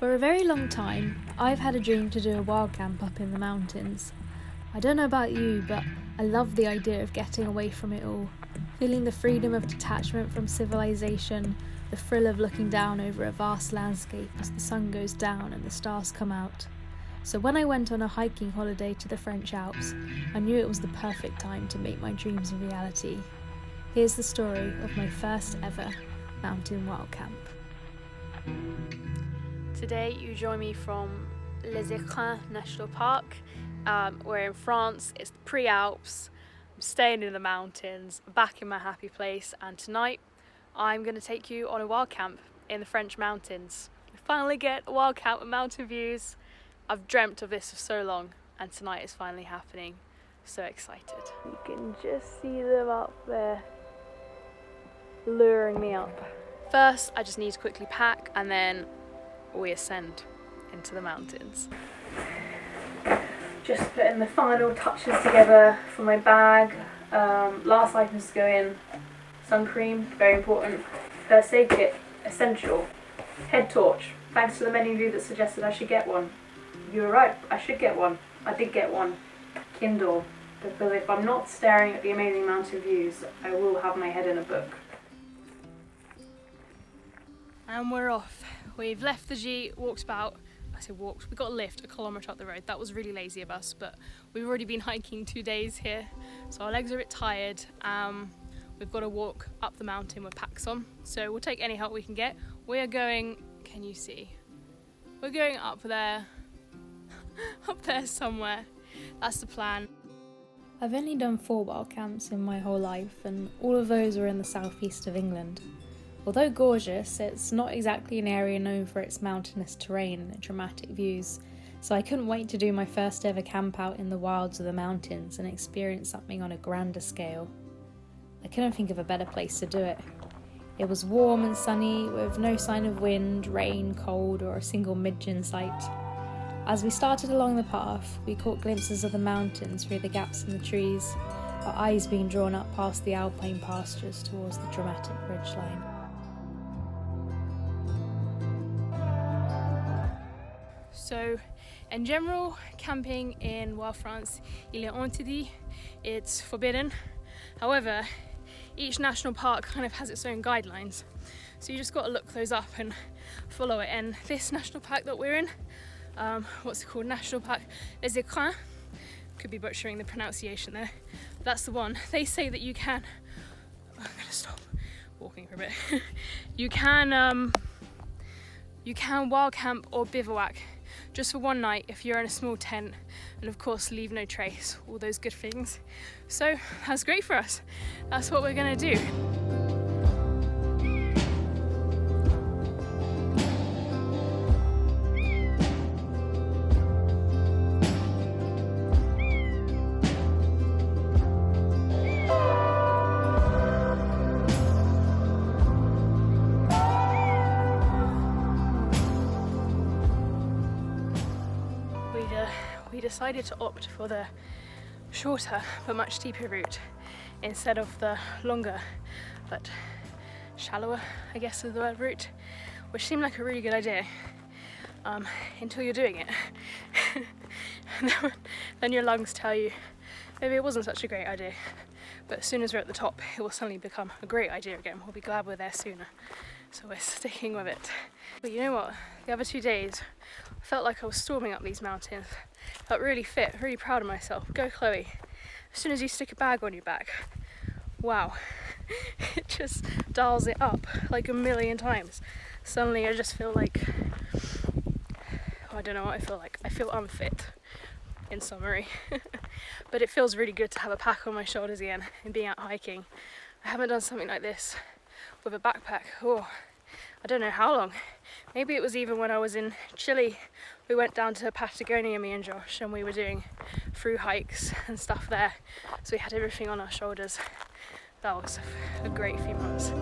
For a very long time, I've had a dream to do a wild camp up in the mountains. I don't know about you, but I love the idea of getting away from it all, feeling the freedom of detachment from civilization, the thrill of looking down over a vast landscape as the sun goes down and the stars come out. So when I went on a hiking holiday to the French Alps, I knew it was the perfect time to make my dreams a reality. Here's the story of my first ever mountain wild camp. Today you join me from Les Écrins National Park. We're in France, it's the pre-Alps, I'm staying in the mountains, back in my happy place, and tonight I'm going to take you on a wild camp in the French mountains. We finally get a wild camp with mountain views. I've dreamt of this for so long, and tonight is finally happening. So excited. You can just see them up there, luring me up. First, I just need to quickly pack, and then we ascend into the mountains. Just putting the final touches together for my bag. Last items to go in: sun cream, very important. First aid kit, essential. Head torch. Thanks to the many of you that suggested I should get one. You were right, I should get one. I did get one. Kindle, because if I'm not staring at the amazing mountain views, I will have my head in a book. And we're off. We've left the G, walked, we got a lift a kilometre up the road. That was really lazy of us, but we've already been hiking 2 days here, so our legs are a bit tired. We've got to walk up the mountain with packs on, so we'll take any help we can get. We are going, can you see? We're going up there, up there somewhere. That's the plan. I've only done 4 wild camps in my whole life, and all of those were in the southeast of England. Although gorgeous, it's not exactly an area known for its mountainous terrain and dramatic views, so I couldn't wait to do my first ever camp out in the wilds of the mountains and experience something on a grander scale. I couldn't think of a better place to do it. It was warm and sunny, with no sign of wind, rain, cold, or a single midge in sight. As we started along the path, we caught glimpses of the mountains through the gaps in the trees, our eyes being drawn up past the alpine pastures towards the dramatic ridgeline. So, in general, camping in wild France, il est interdit, it's forbidden. However, each national park kind of has its own guidelines, so you just got to look those up and follow it. And this national park that we're in, what's it called? National Park Les Écrins. Could be butchering the pronunciation there. That's the one. They say that you can. I'm gonna stop walking for a bit. You can wild camp or bivouac just for one night if you're in a small tent, and of course leave no trace, all those good things. So that's great for us. That's what we're gonna do. We decided to opt for the shorter but much steeper route instead of the longer but shallower, I guess is the word, route, which seemed like a really good idea until you're doing it. Then your lungs tell you maybe it wasn't such a great idea, but as soon as we're at the top it will suddenly become a great idea again. We'll be glad we're there sooner, so we're sticking with it. But you know what, the other 2 days I felt like I was storming up these mountains. Felt really fit, really proud of myself. Go Chloe. As soon as you stick a bag on your back, wow, it just dials it up like a million times. Suddenly I just feel like, I don't know what I feel like. I feel unfit, in summary. But it feels really good to have a pack on my shoulders again and being out hiking. I haven't done something like this with a backpack. Oh, I don't know how long. Maybe it was even when I was in Chile. We went down to Patagonia, me and Josh, and we were doing through hikes and stuff there. So we had everything on our shoulders. That was a great few months.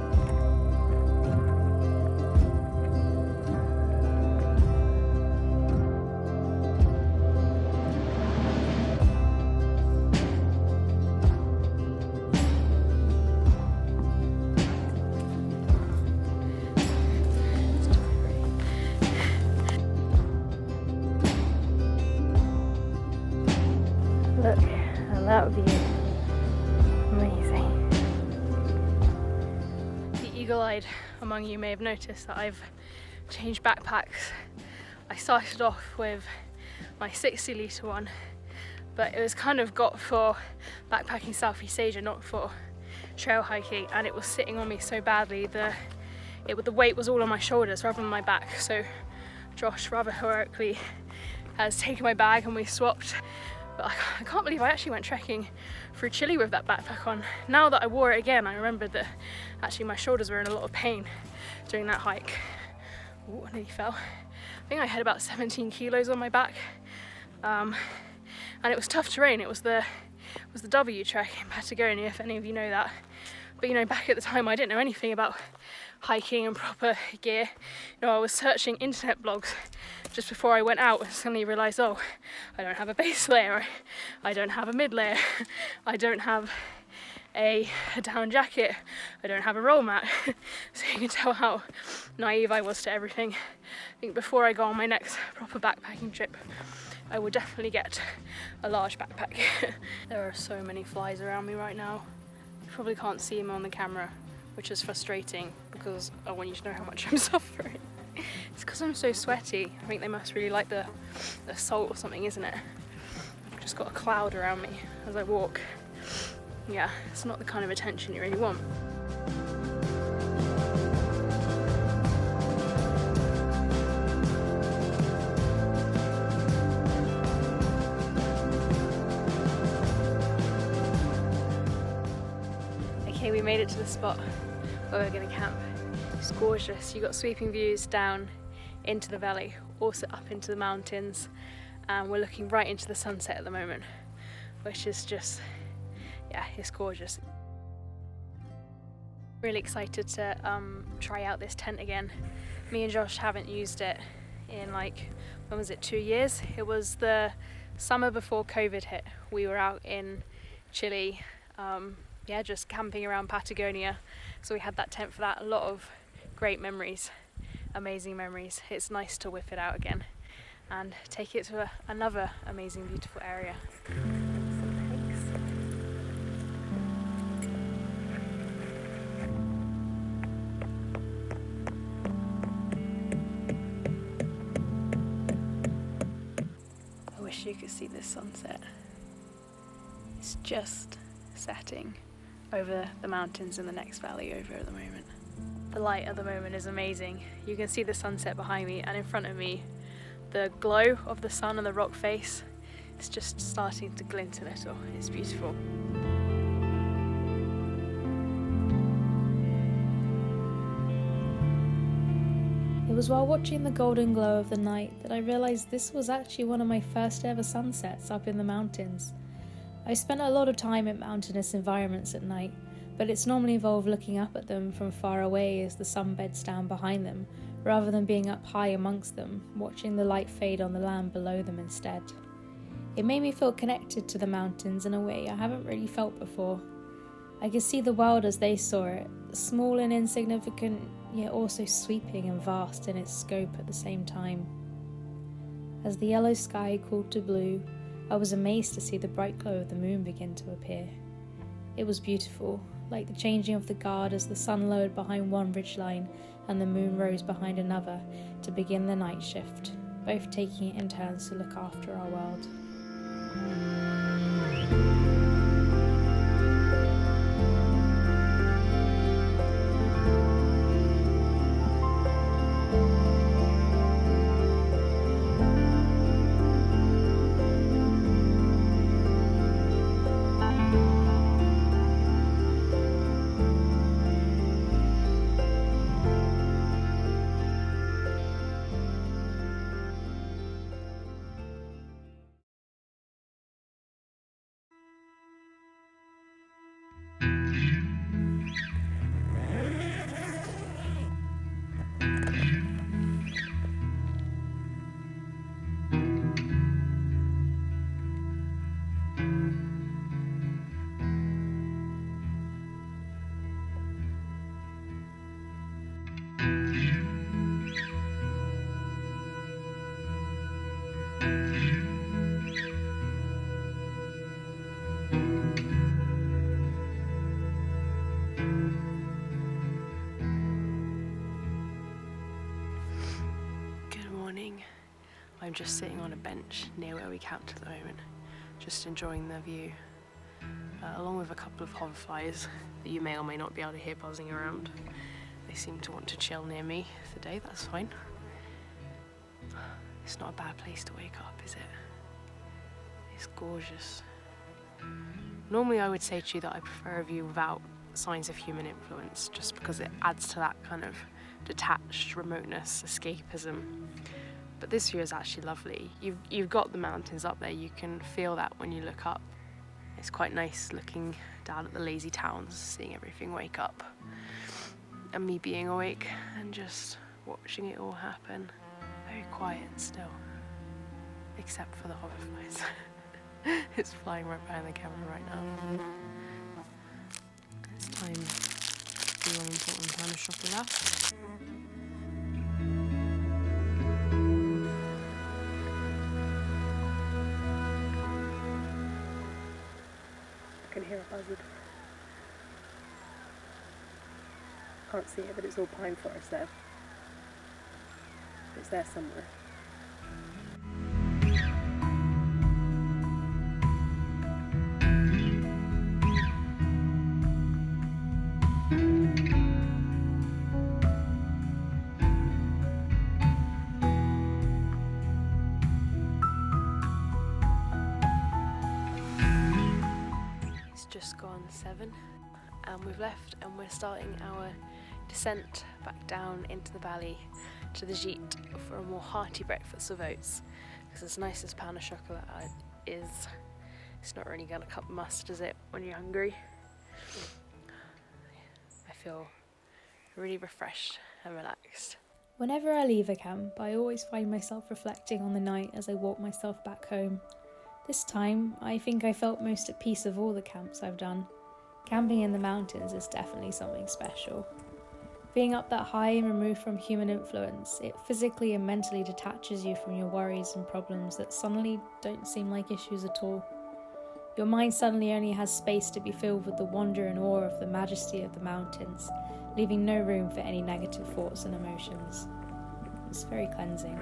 guide among you may have noticed that I've changed backpacks. I started off with my 60 litre one, but it was kind of got for backpacking Southeast Asia, not for trail hiking, and it was sitting on me so badly. The weight was all on my shoulders rather than my back, so Josh rather heroically has taken my bag and we swapped. But I can't believe I actually went trekking through Chile with that backpack on. Now that I wore it again, I remembered that actually my shoulders were in a lot of pain during that hike. Ooh, I nearly fell. I think I had about 17 kilos on my back. And it was tough terrain. It was the W trek in Patagonia, if any of you know that. But you know, back at the time I didn't know anything about hiking and proper gear. You know, I was searching internet blogs just before I went out and suddenly realised, oh, I don't have a base layer, I don't have a mid layer, I don't have a down jacket, I don't have a roll mat. So you can tell how naive I was to everything. I think before I go on my next proper backpacking trip, I will definitely get a large backpack. There are so many flies around me right now. You probably can't see them on the camera, which is frustrating because I want you to know how much I'm suffering. It's because I'm so sweaty. I think they must really like the salt or something, isn't it? I've just got a cloud around me as I walk. Yeah, it's not the kind of attention you really want. Okay, we made it to the spot where we're going to camp. It's gorgeous. You've got sweeping views down into the valley, also up into the mountains, and we're looking right into the sunset at the moment, which is just, yeah, it's gorgeous. Really excited to try out this tent again. Me and Josh haven't used it in like, when was it, 2 years? It was the summer before COVID hit. We were out in Chile, yeah, just camping around Patagonia. So we had that tent for that. A lot of great memories, amazing memories. It's nice to whip it out again and take it to another amazing, beautiful area. I wish you could see this sunset. It's just setting over the mountains in the next valley over at the moment. The light at the moment is amazing. You can see the sunset behind me, and in front of me the glow of the sun and the rock face is just starting to glint a little. It's beautiful. It was while watching the golden glow of the night that I realised this was actually one of my first ever sunsets up in the mountains. I spent a lot of time in mountainous environments at night, but it's normally involved looking up at them from far away as the sun beds down behind them, rather than being up high amongst them, watching the light fade on the land below them instead. It made me feel connected to the mountains in a way I haven't really felt before. I could see the world as they saw it, small and insignificant, yet also sweeping and vast in its scope at the same time. As the yellow sky cooled to blue, I was amazed to see the bright glow of the moon begin to appear. It was beautiful, like the changing of the guard as the sun lowered behind one ridgeline and the moon rose behind another to begin the night shift, both taking it in turns to look after our world. morning. I'm just sitting on a bench near where we camped at the moment, just enjoying the view, along with a couple of hoverflies that you may or may not be able to hear buzzing around. They seem to want to chill near me for the day, that's fine. It's not a bad place to wake up, is it? It's gorgeous. Normally I would say to you that I prefer a view without signs of human influence, just because it adds to that kind of detached remoteness, escapism. But this view is actually lovely. You've got the mountains up there, you can feel that when you look up. It's quite nice looking down at the lazy towns, seeing everything wake up. And me being awake and just watching it all happen. Very quiet still, except for the hoverflies. It's flying right behind the camera right now. It's time to do one important kind of chocolat. I can hear a buzzard. Can't see it, but it's all pine forest there. It's there somewhere. It's just gone 7 and we've left and we're starting our descent back down into the valley to the gîte for a more hearty breakfast of oats, because as nice as pain au chocolat is, it's not really gonna cut mustard, is it, when you're hungry? I feel really refreshed and relaxed. Whenever I leave a camp, I always find myself reflecting on the night as I walk myself back home. This time, I think I felt most at peace of all the camps I've done. Camping in the mountains is definitely something special. Being up that high and removed from human influence, it physically and mentally detaches you from your worries and problems that suddenly don't seem like issues at all. Your mind suddenly only has space to be filled with the wonder and awe of the majesty of the mountains, leaving no room for any negative thoughts and emotions. It's very cleansing.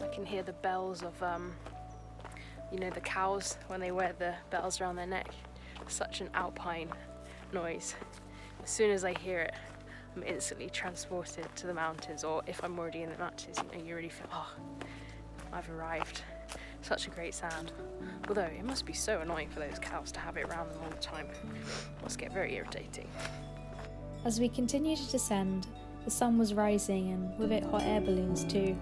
I can hear the bells of, the cows when they wear the bells around their neck. Such an alpine noise. As soon as I hear it, I'm instantly transported to the mountains, or if I'm already in the mountains, you really feel, oh, I've arrived. Such a great sound. Although it must be so annoying for those cows to have it around them all the time. It must get very irritating. As we continued to descend, the sun was rising and with it hot air balloons too.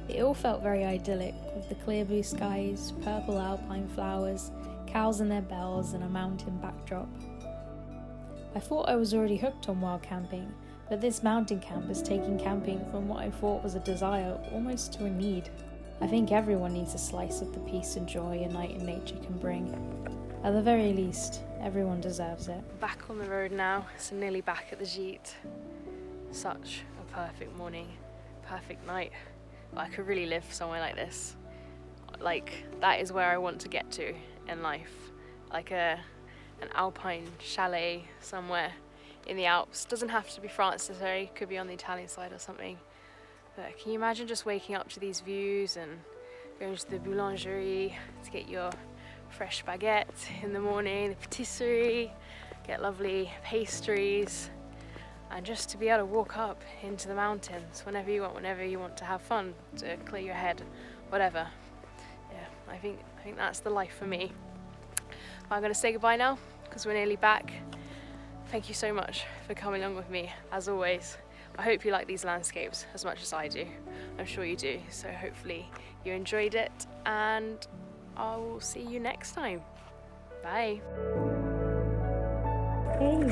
It all felt very idyllic, with the clear blue skies, purple alpine flowers, cows and their bells, and a mountain backdrop. I thought I was already hooked on wild camping, but this mountain camp is taking camping from what I thought was a desire almost to a need. I think everyone needs a slice of the peace and joy a night in nature can bring. At the very least, everyone deserves it. Back on the road now, so nearly back at the gîte. Such a perfect morning, perfect night. I could really live somewhere like this. Like, that is where I want to get to in life. Like an alpine chalet somewhere in the Alps. Doesn't have to be France necessarily, could be on the Italian side or something. But can you imagine just waking up to these views and going to the boulangerie to get your fresh baguette in the morning, the patisserie, get lovely pastries, and just to be able to walk up into the mountains whenever you want to have fun, to clear your head, whatever. Yeah, I think that's the life for me. But I'm going to say goodbye now because we're nearly back. Thank you so much for coming along with me, as always. I hope you like these landscapes as much as I do. I'm sure you do, so hopefully you enjoyed it, and I will see you next time. Bye. Hey.